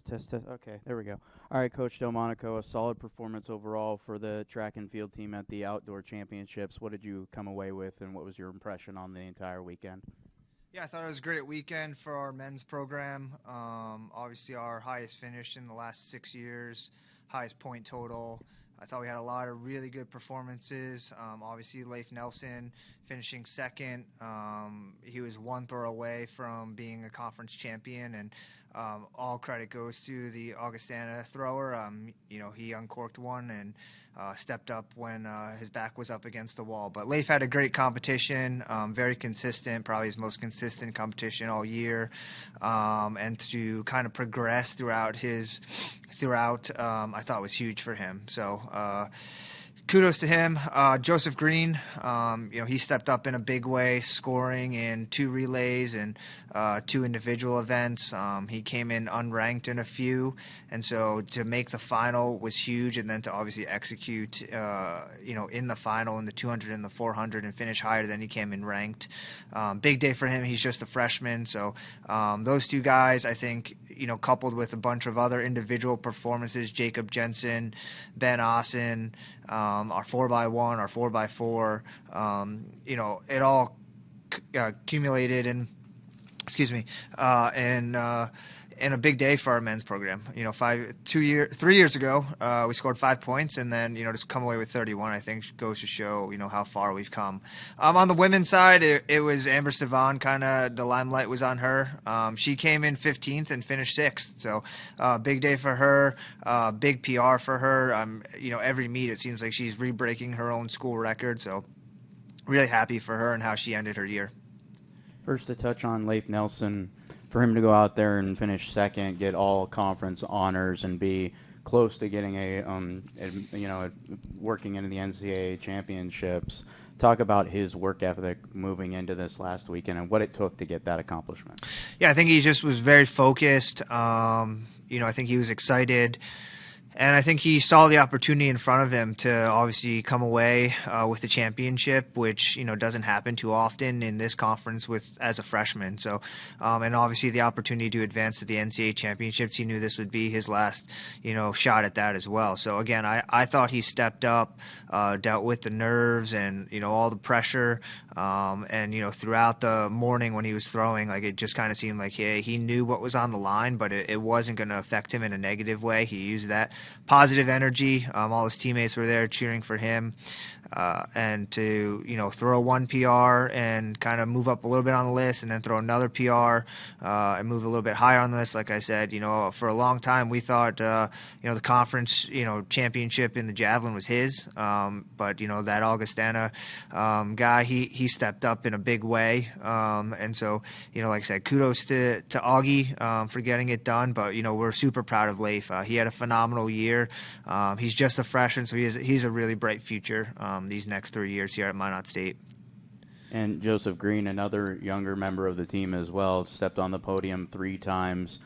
Test. Okay, there we go. All right, Coach Del Monaco, a solid performance overall for the track and field team at the outdoor championships. What did you come away with, and what was your impression on the entire weekend? Yeah, I thought it was a great weekend for our men's program. Obviously, our highest finish in the last 6 years, highest point total. I thought we had a lot of really good performances. Obviously, Leif Nelson finishing second. He was one throw away from being a conference champion, and all credit goes to the Augustana thrower. He uncorked one and stepped up when his back was up against the wall. But Leif had a great competition, very consistent, probably his most consistent competition all year, and to kind of progress throughout, I thought was huge for him. So kudos to him. Joseph Green, he stepped up in a big way, scoring in 2 relays and 2 individual events. He came in unranked in a few, and so to make the final was huge, and then to obviously execute, in the final in the 200 and the 400 and finish higher than he came in ranked. Big day for him. He's just a freshman, so those 2 guys, I think, coupled with a bunch of other individual performances, Jacob Jensen, Ben Ossen, our 4x1, our 4x4, it all accumulated in, and a big day for our men's program. 3 years ago, we scored 5 points, and then just come away with 31. I think goes to show how far we've come. On the women's side, it was Amber Savon. Kind of the limelight was on her. She came in 15th and finished 6th. So big day for her. Big PR for her. Every meet it seems like she's re-breaking her own school record. So really happy for her and how she ended her year. First, to touch on Leif Nelson, for him to go out there and finish second, get all conference honors, and be close to getting working into the NCAA championships. Talk about his work ethic moving into this last weekend and what it took to get that accomplishment. Yeah, I think he just was very focused. I think he was excited. And I think he saw the opportunity in front of him to obviously come away with the championship, which doesn't happen too often in this conference as a freshman. So, and obviously the opportunity to advance to the NCAA championships, he knew this would be his last shot at that as well. So again, I thought he stepped up, dealt with the nerves and all the pressure, and throughout the morning when he was throwing, like it just kind of seemed like he knew what was on the line, but it wasn't going to affect him in a negative way. He used that positive energy. All his teammates were there cheering for him, and to throw 1 PR and kind of move up a little bit on the list, and then throw another PR and move a little bit higher on the list. Like I said, for a long time we thought the conference championship in the javelin was his, but that Augustana guy, he stepped up in a big way, and so like I said, kudos to Augie for getting it done. But we're super proud of Leif. He had a phenomenal year. He's just a freshman, so he's a really bright future these next 3 years here at Minot State. And Joseph Green, another younger member of the team as well, stepped on the podium 3 times.